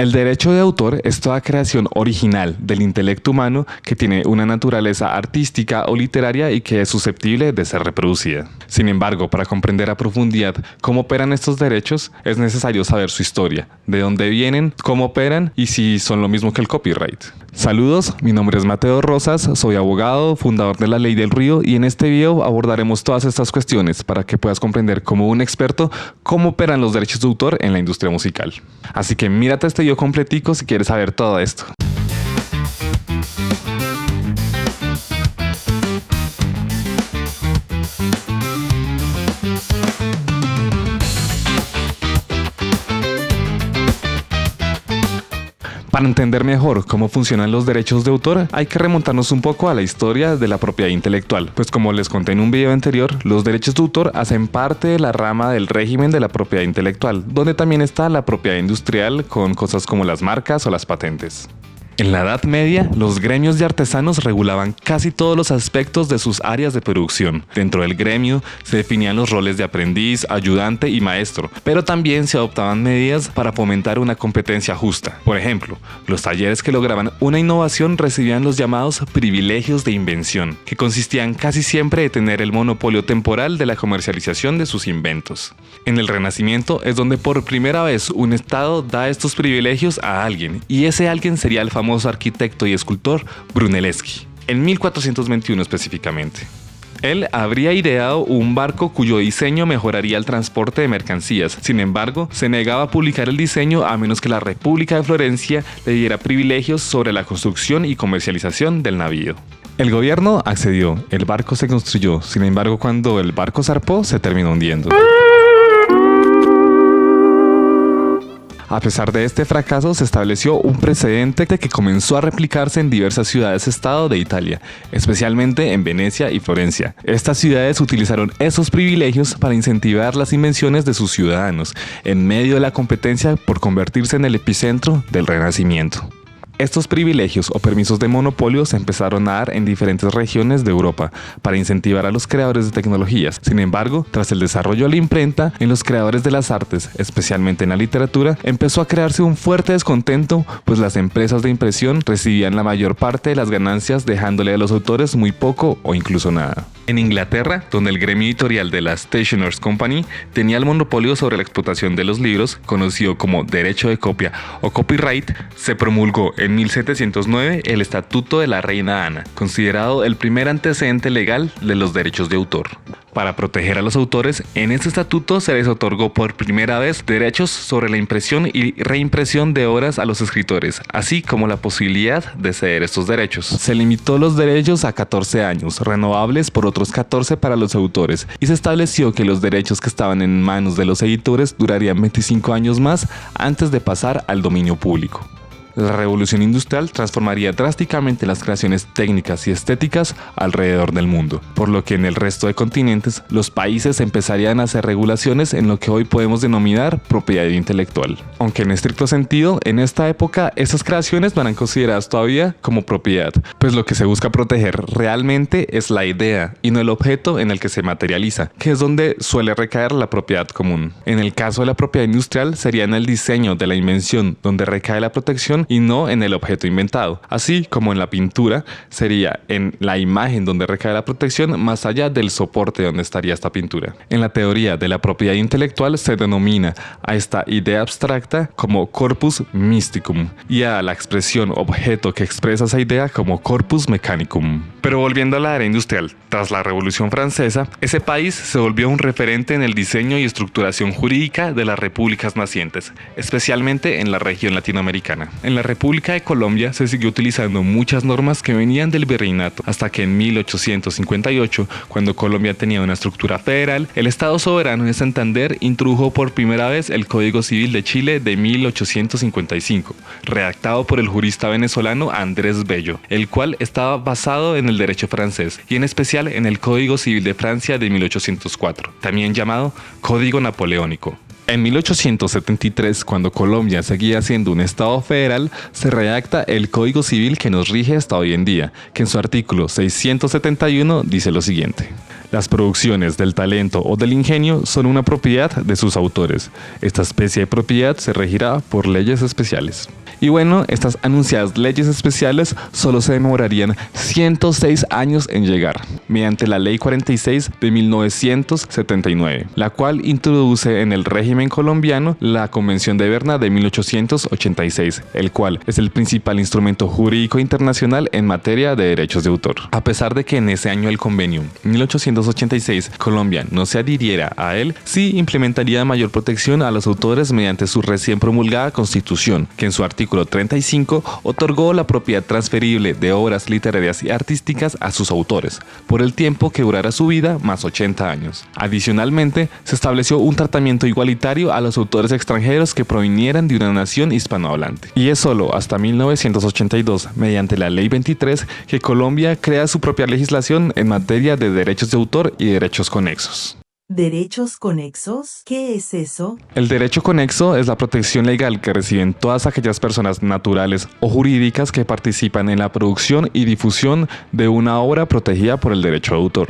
El derecho de autor es toda creación original del intelecto humano que tiene una naturaleza artística o literaria y que es susceptible de ser reproducida. Sin embargo, para comprender a profundidad cómo operan estos derechos, es necesario saber su historia, de dónde vienen, cómo operan y si son lo mismo que el copyright. Saludos, mi nombre es Mateo Rosas, soy abogado, fundador de La Ley del Río y en este video abordaremos todas estas cuestiones para que puedas comprender como un experto cómo operan los derechos de autor en la industria musical. Así que mírate este video completico si quieres saber todo esto. Para entender mejor cómo funcionan los derechos de autor, hay que remontarnos un poco a la historia de la propiedad intelectual, pues como les conté en un video anterior, los derechos de autor hacen parte de la rama del régimen de la propiedad intelectual, donde también está la propiedad industrial con cosas como las marcas o las patentes. En la Edad Media, los gremios de artesanos regulaban casi todos los aspectos de sus áreas de producción. Dentro del gremio se definían los roles de aprendiz, ayudante y maestro, pero también se adoptaban medidas para fomentar una competencia justa. Por ejemplo, los talleres que lograban una innovación recibían los llamados privilegios de invención, que consistían casi siempre en tener el monopolio temporal de la comercialización de sus inventos. En el Renacimiento es donde por primera vez un Estado da estos privilegios a alguien, y ese alguien sería el famoso arquitecto y escultor Brunelleschi, en 1421 específicamente. Él habría ideado un barco cuyo diseño mejoraría el transporte de mercancías. Sin embargo, se negaba a publicar el diseño a menos que la República de Florencia le diera privilegios sobre la construcción y comercialización del navío. El gobierno accedió, el barco se construyó, sin embargo cuando el barco zarpó se terminó hundiendo. A pesar de este fracaso, se estableció un precedente que comenzó a replicarse en diversas ciudades-estado de Italia, especialmente en Venecia y Florencia. Estas ciudades utilizaron esos privilegios para incentivar las invenciones de sus ciudadanos, en medio de la competencia por convertirse en el epicentro del Renacimiento. Estos privilegios o permisos de monopolio se empezaron a dar en diferentes regiones de Europa para incentivar a los creadores de tecnologías. Sin embargo, tras el desarrollo de la imprenta, en los creadores de las artes, especialmente en la literatura, empezó a crearse un fuerte descontento, pues las empresas de impresión recibían la mayor parte de las ganancias, dejándole a los autores muy poco o incluso nada. En Inglaterra, donde el gremio editorial de la Stationers' Company tenía el monopolio sobre la explotación de los libros, conocido como derecho de copia o copyright, se promulgó en 1709 el Estatuto de la Reina Ana, considerado el primer antecedente legal de los derechos de autor. Para proteger a los autores, en este estatuto se les otorgó por primera vez derechos sobre la impresión y reimpresión de obras a los escritores, así como la posibilidad de ceder estos derechos. Se limitó los derechos a 14 años, renovables por otros 14 para los autores, y se estableció que los derechos que estaban en manos de los editores durarían 25 años más antes de pasar al dominio público. La revolución industrial transformaría drásticamente las creaciones técnicas y estéticas alrededor del mundo, por lo que en el resto de continentes los países empezarían a hacer regulaciones en lo que hoy podemos denominar propiedad intelectual. Aunque en estricto sentido, en esta época estas creaciones no eran consideradas todavía como propiedad, pues lo que se busca proteger realmente es la idea y no el objeto en el que se materializa, que es donde suele recaer la propiedad común. En el caso de la propiedad industrial sería en el diseño de la invención donde recae la protección y no en el objeto inventado, así como en la pintura sería en la imagen donde recae la protección más allá del soporte donde estaría esta pintura. En la teoría de la propiedad intelectual se denomina a esta idea abstracta como corpus mysticum y a la expresión objeto que expresa esa idea como corpus mechanicum. Pero volviendo a la era industrial, tras la Revolución Francesa, ese país se volvió un referente en el diseño y estructuración jurídica de las repúblicas nacientes, especialmente en la región latinoamericana. En la República de Colombia se siguió utilizando muchas normas que venían del virreinato, hasta que en 1858, cuando Colombia tenía una estructura federal, el Estado soberano de Santander introdujo por primera vez el Código Civil de Chile de 1855, redactado por el jurista venezolano Andrés Bello, el cual estaba basado en el derecho francés y en especial en el Código Civil de Francia de 1804, también llamado Código Napoleónico. En 1873, cuando Colombia seguía siendo un estado federal, se redacta el Código Civil que nos rige hasta hoy en día, que en su artículo 671 dice lo siguiente: Las producciones del talento o del ingenio son una propiedad de sus autores. Esta especie de propiedad se regirá por leyes especiales. Y bueno, estas anunciadas leyes especiales solo se demorarían 106 años en llegar, mediante la Ley 46 de 1979, la cual introduce en el régimen colombiano la Convención de Berna de 1886, el cual es el principal instrumento jurídico internacional en materia de derechos de autor. A pesar de que en ese año el convenio 1886 Colombia no se adhiriera a él, sí implementaría mayor protección a los autores mediante su recién promulgada Constitución, que en su artículo 35 otorgó la propiedad transferible de obras literarias y artísticas a sus autores, por el tiempo que durara su vida más 80 años. Adicionalmente, se estableció un tratamiento igualitario a los autores extranjeros que provinieran de una nación hispanohablante. Y es solo hasta 1982, mediante la Ley 23, que Colombia crea su propia legislación en materia de derechos de autor y derechos conexos. ¿Derechos conexos? ¿Qué es eso? El derecho conexo es la protección legal que reciben todas aquellas personas naturales o jurídicas que participan en la producción y difusión de una obra protegida por el derecho de autor.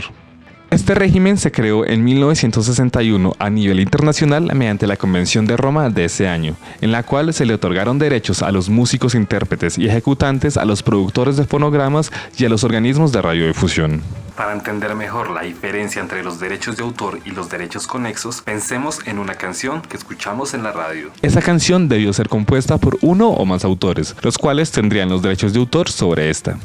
Este régimen se creó en 1961 a nivel internacional mediante la Convención de Roma de ese año, en la cual se le otorgaron derechos a los músicos, intérpretes y ejecutantes, a los productores de fonogramas y a los organismos de radiodifusión. Para entender mejor la diferencia entre los derechos de autor y los derechos conexos, pensemos en una canción que escuchamos en la radio. Esa canción debió ser compuesta por uno o más autores, los cuales tendrían los derechos de autor sobre esta.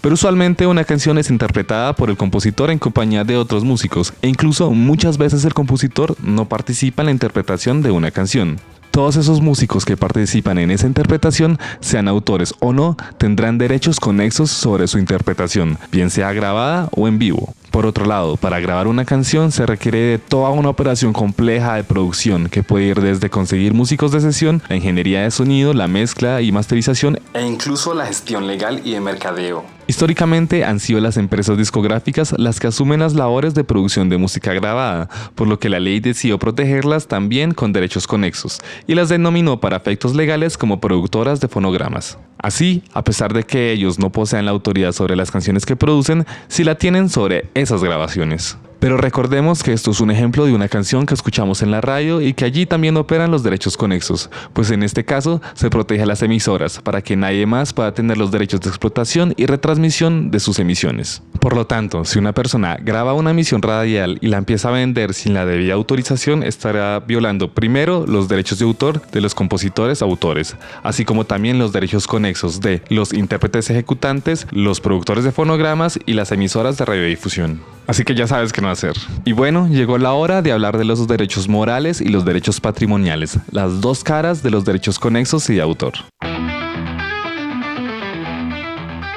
Pero usualmente una canción es interpretada por el compositor en compañía de otros músicos, e incluso muchas veces el compositor no participa en la interpretación de una canción. Todos esos músicos que participan en esa interpretación, sean autores o no, tendrán derechos conexos sobre su interpretación, bien sea grabada o en vivo. Por otro lado, para grabar una canción se requiere de toda una operación compleja de producción que puede ir desde conseguir músicos de sesión, la ingeniería de sonido, la mezcla y masterización e incluso la gestión legal y de mercadeo. Históricamente han sido las empresas discográficas las que asumen las labores de producción de música grabada, por lo que la ley decidió protegerlas también con derechos conexos y las denominó para efectos legales como productoras de fonogramas. Así, a pesar de que ellos no posean la autoridad sobre las canciones que producen, sí la tienen sobre esas grabaciones. Pero recordemos que esto es un ejemplo de una canción que escuchamos en la radio y que allí también operan los derechos conexos, pues en este caso se protege a las emisoras para que nadie más pueda tener los derechos de explotación y retransmisión de sus emisiones. Por lo tanto, si una persona graba una emisión radial y la empieza a vender sin la debida autorización, estará violando primero los derechos de autor de los compositores autores, así como también los derechos conexos de los intérpretes ejecutantes, los productores de fonogramas y las emisoras de radiodifusión. Así que ya sabes qué no hacer. Y bueno, llegó la hora de hablar de los derechos morales y los derechos patrimoniales, las dos caras de los derechos conexos y de autor.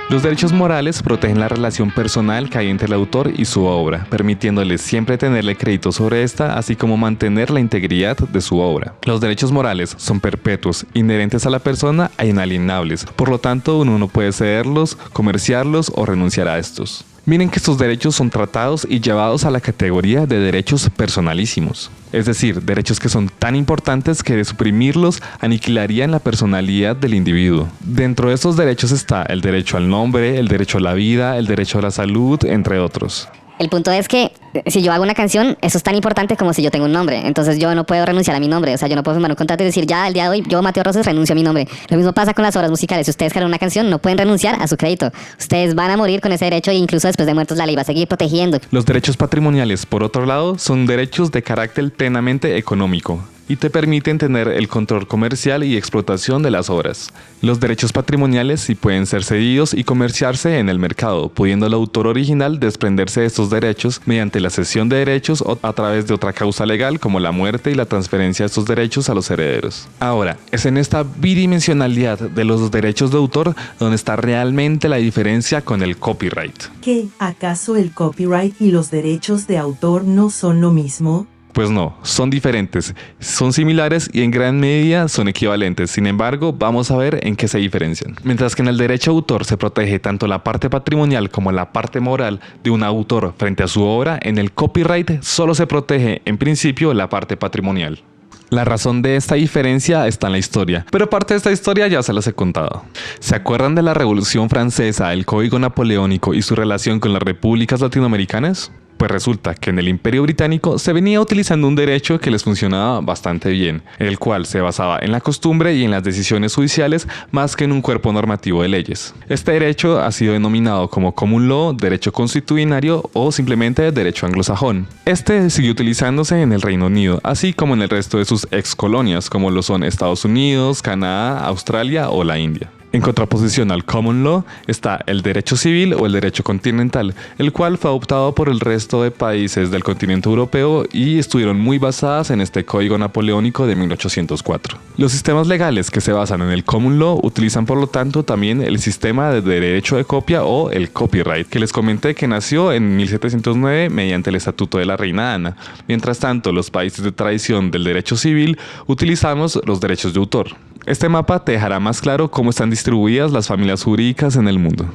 Los derechos morales protegen la relación personal que hay entre el autor y su obra, permitiéndole siempre tenerle crédito sobre esta, así como mantener la integridad de su obra. Los derechos morales son perpetuos, inherentes a la persona e inalienables, por lo tanto uno no puede cederlos, comerciarlos o renunciar a estos. Miren que estos derechos son tratados y llevados a la categoría de derechos personalísimos, es decir, derechos que son tan importantes que de suprimirlos aniquilarían la personalidad del individuo. Dentro de estos derechos está el derecho al nombre, el derecho a la vida, el derecho a la salud, entre otros. El punto es que si yo hago una canción, eso es tan importante como si yo tengo un nombre. Entonces yo no puedo renunciar a mi nombre. O sea, yo no puedo firmar un contrato y decir, ya, el día de hoy, yo, Mateo Rosas, renuncio a mi nombre. Lo mismo pasa con las obras musicales. Si ustedes crean una canción, no pueden renunciar a su crédito. Ustedes van a morir con ese derecho e incluso después de muertos la ley va a seguir protegiendo. Los derechos patrimoniales, por otro lado, son derechos de carácter plenamente económico y te permiten tener el control comercial y explotación de las obras. Los derechos patrimoniales sí pueden ser cedidos y comerciarse en el mercado, pudiendo el autor original desprenderse de estos derechos mediante la cesión de derechos o a través de otra causa legal como la muerte y la transferencia de estos derechos a los herederos. Ahora, es en esta bidimensionalidad de los derechos de autor donde está realmente la diferencia con el copyright. ¿Qué? ¿Acaso el copyright y los derechos de autor no son lo mismo? Pues no, son diferentes, son similares y en gran medida son equivalentes. Sin embargo, vamos a ver en qué se diferencian. Mientras que en el derecho de autor se protege tanto la parte patrimonial como la parte moral de un autor frente a su obra, en el copyright solo se protege en principio la parte patrimonial. La razón de esta diferencia está en la historia, pero parte de esta historia ya se las he contado. ¿Se acuerdan de la Revolución Francesa, el Código Napoleónico y su relación con las repúblicas latinoamericanas? Pues resulta que en el Imperio Británico se venía utilizando un derecho que les funcionaba bastante bien, el cual se basaba en la costumbre y en las decisiones judiciales más que en un cuerpo normativo de leyes. Este derecho ha sido denominado como Common Law, derecho consuetudinario o simplemente derecho anglosajón. Este siguió utilizándose en el Reino Unido, así como en el resto de sus ex colonias, como lo son Estados Unidos, Canadá, Australia o la India. En contraposición al Common Law está el derecho civil o el derecho continental, el cual fue adoptado por el resto de países del continente europeo y estuvieron muy basadas en este Código Napoleónico de 1804. Los sistemas legales que se basan en el Common Law utilizan por lo tanto también el sistema de derecho de copia o el copyright, que les comenté que nació en 1709 mediante el Estatuto de la Reina Ana. Mientras tanto, los países de tradición del derecho civil utilizamos los derechos de autor. Este mapa te dejará más claro cómo están distribuidas las familias jurídicas en el mundo.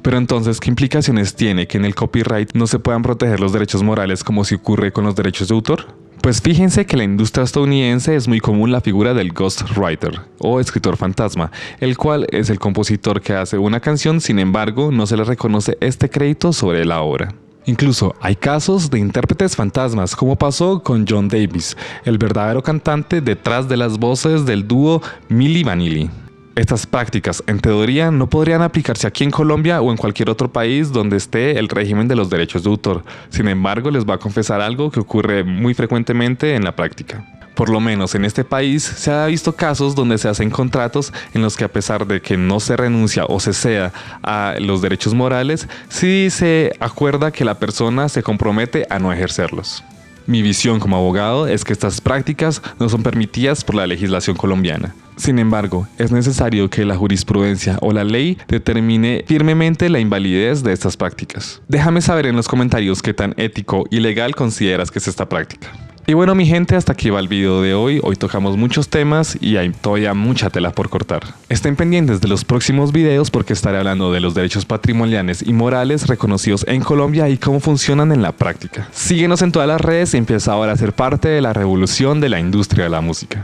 Pero entonces, ¿qué implicaciones tiene que en el copyright no se puedan proteger los derechos morales como si ocurre con los derechos de autor? Pues fíjense que en la industria estadounidense es muy común la figura del ghostwriter o escritor fantasma, el cual es el compositor que hace una canción, sin embargo, no se le reconoce este crédito sobre la obra. Incluso hay casos de intérpretes fantasmas, como pasó con John Davis, el verdadero cantante detrás de las voces del dúo Milli Vanilli. Estas prácticas, en teoría, no podrían aplicarse aquí en Colombia o en cualquier otro país donde esté el régimen de los derechos de autor. Sin embargo, les voy a confesar algo que ocurre muy frecuentemente en la práctica. Por lo menos en este país se ha visto casos donde se hacen contratos en los que, a pesar de que no se renuncia o se ceda a los derechos morales, sí se acuerda que la persona se compromete a no ejercerlos. Mi visión como abogado es que estas prácticas no son permitidas por la legislación colombiana. Sin embargo, es necesario que la jurisprudencia o la ley determine firmemente la invalidez de estas prácticas. Déjame saber en los comentarios qué tan ético y legal consideras que es esta práctica. Y bueno, mi gente, hasta aquí va el video de hoy. Hoy tocamos muchos temas y hay todavía mucha tela por cortar. Estén pendientes de los próximos videos porque estaré hablando de los derechos patrimoniales y morales reconocidos en Colombia y cómo funcionan en la práctica. Síguenos en todas las redes y empieza ahora a ser parte de la revolución de la industria de la música.